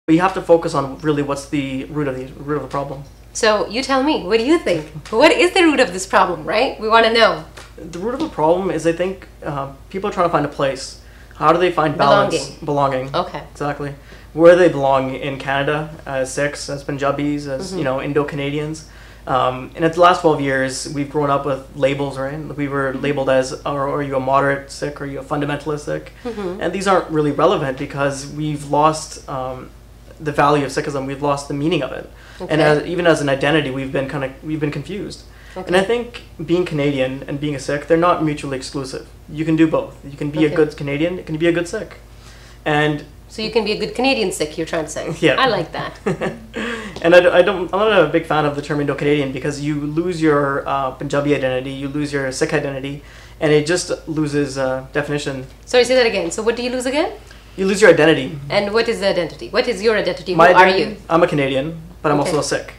But you have to focus on really what's the root of the problem. So you tell me, what do you think? What is the root of this problem, right? We want to know. The root of the problem is, I think, people are trying to find a place. How do they find balance? Belonging. Okay. Exactly. Where they belong in Canada as Sikhs, as Punjabis, as Indo-Canadians. And in the last 12 years, we've grown up with labels, right? We were labeled as, are you a moderate Sikh? Are you a fundamentalist Sikh? And these aren't really relevant because we've lost the value of Sikhism. We've lost the meaning of it. Okay. And even as an identity, we've been confused. Okay. And I think being Canadian and being a Sikh, they're not mutually exclusive. You can do both. You can be a good Canadian, you can be a good Sikh. And so you can be a good Canadian Sikh, you're trying to say. Yeah. I like that. And I'm not a big fan of the term Indo-Canadian because you lose your Punjabi identity, you lose your Sikh identity, and it just loses definition. Sorry, say that again. So what do you lose again? You lose your identity. And what is the identity? What is your identity? Who are you? I'm a Canadian, but I'm also a Sikh.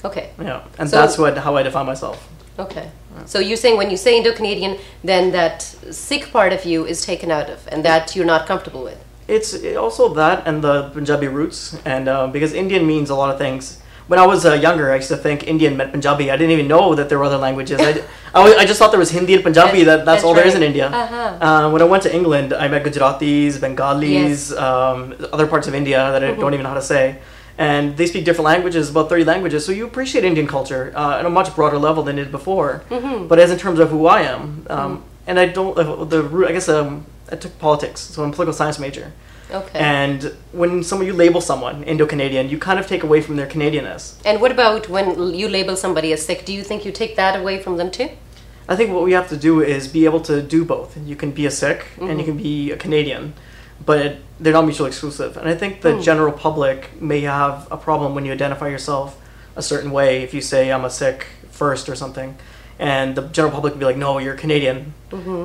Okay. Yeah, and that's how I define myself. Okay. So you're saying when you say Indo-Canadian, then that Sikh part of you is taken out of, and that you're not comfortable with. It's also that and the Punjabi roots, and because Indian means a lot of things. When I was younger, I used to think Indian meant Punjabi. I didn't even know that there were other languages. I just thought there was Hindi and Punjabi. That's all there is in India. When I went to England, I met Gujaratis, Bengalis, other parts of India that I don't even know how to say. And they speak different languages, about 30 languages. So you appreciate Indian culture at a much broader level than you did before. But as in terms of who I am, and I don't, I guess I took politics, so I'm a political science major. Okay. And when you label someone Indo-Canadian, you kind of take away from their Canadianness. And what about when you label somebody as Sikh? Do you think you take that away from them too? I think what we have to do is be able to do both. You can be a Sikh and you can be a Canadian, but they're not mutually exclusive. And I think the general public may have a problem when you identify yourself a certain way. If you say I'm a Sikh first or something, and the general public will be like, no, you're Canadian.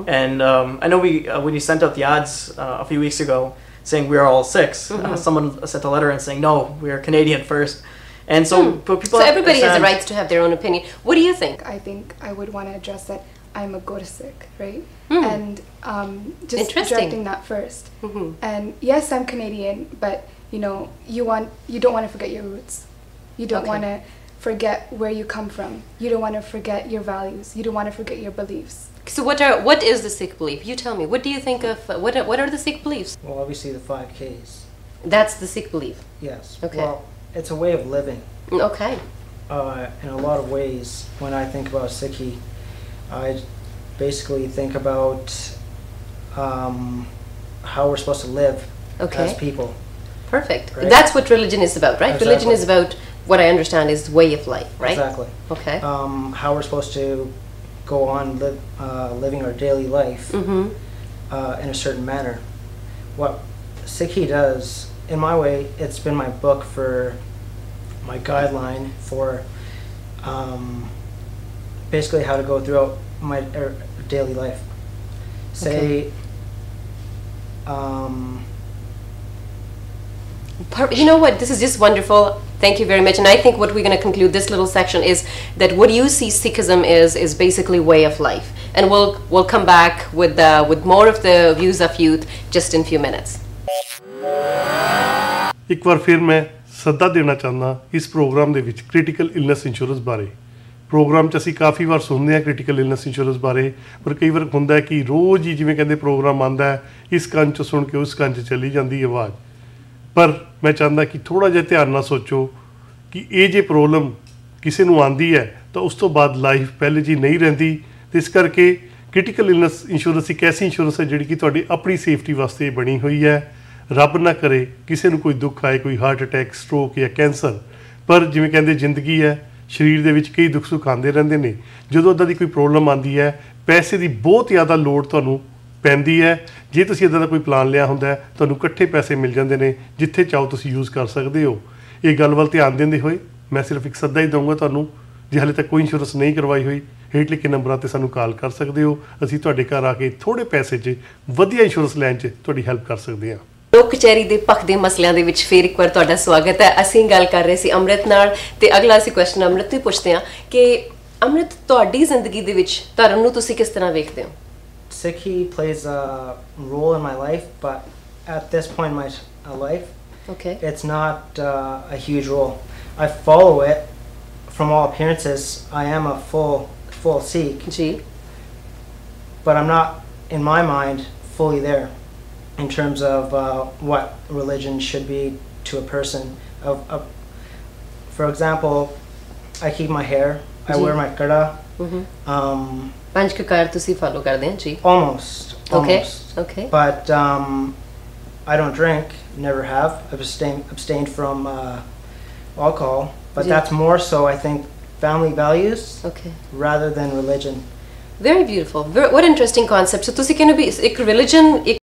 And I know when you sent out the ads a few weeks ago saying we're all Sikhs, someone sent a letter and saying, no, we're Canadian first. And so people... So everybody has the rights to have their own opinion. What do you think? I think I would want to address that I'm a Gora Sikh, right? And just directing that first. And yes, I'm Canadian, but you don't want to forget your roots. You don't want to forget where you come from. You don't want to forget your values. You don't want to forget your beliefs. So what is the Sikh belief? You tell me. What do you think of what are the Sikh beliefs? Well, obviously the 5 Ks. That's the Sikh belief. Yes. Okay. Well, it's a way of living. Okay. In a lot of ways, when I think about Sikhi, I basically think about how we're supposed to live as people. Perfect. Right? That's what religion is about, right? Exactly. Religion is about, what I understand, is way of life, right? Exactly. Okay. How we're supposed to go on living our daily life in a certain manner. What Sikhi does, in my way, it's been my book for my guideline for basically how to go throughout my daily life. Say, you know what, this is just wonderful. Thank you very much. And I think what we're going to conclude this little section is that what you see Sikhism is basically way of life. And we'll come back with more of the views of youth just in a few minutes. ਇੱਕ ਵਾਰ ਫਿਰ ਮੈਂ ਸੱਦਾ ਦੇਣਾ ਚਾਹੁੰਦਾ ਇਸ programme ਦੇ ਵਿੱਚ critical illness insurance ਬਾਰੇ। ਪ੍ਰੋਗਰਾਮ 'ਚ ਅਸੀਂ ਕਾਫੀ ਵਾਰ ਸੁਣਦੇ ਹਾਂ ਕ੍ਰਿਟੀਕਲ ਇਲਨੈਸ ਇੰਸ਼ੋਰੈਂਸ ਬਾਰੇ, ਪਰ ਕਈ ਵਾਰ ਹੁੰਦਾ ਹੈ ਕਿ ਰੋਜ਼ ਹੀ ਜਿਵੇਂ ਕਹਿੰਦੇ ਪ੍ਰੋਗਰਾਮ ਆਉਂਦਾ ਹੈ, ਇਸ ਕੰਨ 'ਚ ਸੁਣ ਕੇ ਉਸ ਕੰਨ 'ਚ ਚਲੀ ਜਾਂਦੀ ਆਵਾਜ਼। ਪਰ ਮੈਂ ਚਾਹੁੰਦਾ ਕਿ ਥੋੜ੍ਹਾ ਜਿਹਾ ਧਿਆਨ ਨਾਲ ਸੋਚੋ ਕਿ ਇਹ ਜੇ ਪ੍ਰੋਬਲਮ ਕਿਸੇ ਨੂੰ ਆਉਂਦੀ ਹੈ ਤਾਂ ਉਸ ਤੋਂ ਬਾਅਦ ਲਾਈਫ ਪਹਿਲੇ ਜੀ ਨਹੀਂ ਰਹਿੰਦੀ। ਅਤੇ ਇਸ ਕਰਕੇ ਕ੍ਰਿਟੀਕਲ ਇਲਨੈਸ ਇੰਸ਼ੋਰੈਂਸ ਇੱਕ ਐਸੀ ਇੰਸ਼ੋਰੈਂਸ ਹੈ ਜਿਹੜੀ ਕਿ ਤੁਹਾਡੀ ਆਪਣੀ ਸੇਫਟੀ ਵਾਸਤੇ ਬਣੀ ਹੋਈ ਹੈ। ਰੱਬ ਨਾ ਕਰੇ ਕਿਸੇ ਨੂੰ ਕੋਈ ਦੁੱਖ ਆਏ, ਕੋਈ ਹਾਰਟ ਅਟੈਕ, ਸਟ੍ਰੋਕ ਜਾਂ ਕੈਂਸਰ, ਪਰ ਜਿਵੇਂ ਕਹਿੰਦੇ ਜ਼ਿੰਦਗੀ ਹੈ, ਸਰੀਰ ਦੇ ਵਿੱਚ ਕਈ ਦੁੱਖ ਸੁੱਖ ਆਉਂਦੇ ਰਹਿੰਦੇ ਨੇ। ਜਦੋਂ ਇੱਦਾਂ ਦੀ ਕੋਈ ਪ੍ਰੋਬਲਮ ਆਉਂਦੀ ਹੈ, ਪੈਸੇ ਦੀ ਬਹੁਤ ਜ਼ਿਆਦਾ ਲੋੜ ਤੁਹਾਨੂੰ ਪੈਂਦੀ ਹੈ। ਜੇ ਤੁਸੀਂ ਇੱਦਾਂ ਦਾ ਕੋਈ ਪਲਾਨ ਲਿਆ ਹੁੰਦਾ ਹੈ, ਤੁਹਾਨੂੰ ਇਕੱਠੇ ਪੈਸੇ ਮਿਲ ਜਾਂਦੇ ਨੇ, ਜਿੱਥੇ ਚਾਹੋ ਤੁਸੀਂ ਯੂਜ਼ ਕਰ ਸਕਦੇ ਹੋ। ਇਹ ਗੱਲ ਵੱਲ ਧਿਆਨ ਦਿੰਦੇ ਹੋਏ ਮੈਂ ਸਿਰਫ ਇੱਕ ਸੱਦਾ ਹੀ ਦਊਂਗਾ ਤੁਹਾਨੂੰ, ਜੇ ਹਾਲੇ ਤੱਕ ਕੋਈ ਇੰਸ਼ੋਰੈਂਸ ਨਹੀਂ ਕਰਵਾਈ ਹੋਈ, ਹੇਠ ਲਿਖੇ ਨੰਬਰਾਂ 'ਤੇ ਸਾਨੂੰ ਕਾਲ ਕਰ ਸਕਦੇ ਹੋ। ਅਸੀਂ ਤੁਹਾਡੇ ਘਰ ਆ ਕੇ ਥੋੜ੍ਹੇ ਪੈਸੇ 'ਚ ਵਧੀਆ ਇੰਸ਼ੋਰੈਂਸ ਲੈਣ 'ਚ ਤੁਹਾਡੀ ਹੈਲਪ ਕਰ ਸਕਦੇ ਹਾਂ। ਲੋਕ ਕਚਹਿਰੀ ਦੇ ਭਖਦੇ ਮਸਲਿਆਂ ਦੇ ਵਿੱਚ ਫੇਰ ਇੱਕ ਵਾਰ ਤੁਹਾਡਾ ਸਵਾਗਤ ਹੈ। ਅਸੀਂ ਗੱਲ ਕਰ ਰਹੇ ਸੀ ਅੰਮ੍ਰਿਤ ਨਾਲ, ਤੇ ਅਗਲਾ ਅਸੀਂ ਕੁਐਸਚਨ ਅੰਮ੍ਰਿਤ ਤੋਂ ਪੁੱਛਦੇ ਹਾਂ ਕਿ ਅੰਮ੍ਰਿਤ, ਤੁਹਾਡੀ ਜ਼ਿੰਦਗੀ ਦੇ ਵਿੱਚ ਧਰਮ ਨੂੰ ਤੁਸੀਂ ਕਿਸ ਤਰ੍ਹਾਂ ਵੇਖਦੇ ਹੋ? Sikhi plays a role in my life, but at this point in my life, Okay. It's not a huge role. I follow it. From all appearances, I am a full Sikh. Ji. But I'm not, in my mind, fully there in terms of what religion should be to a person. For example, I keep my hair. I wear my kada. Panch kakar tusi follow karde hain ji. Almost. Okay. But I don't drink. Never have. I've abstained from alcohol. But that's more so, I think, family values rather than religion. Very beautiful. What interesting concept. So, तुसी कहने भी एक religion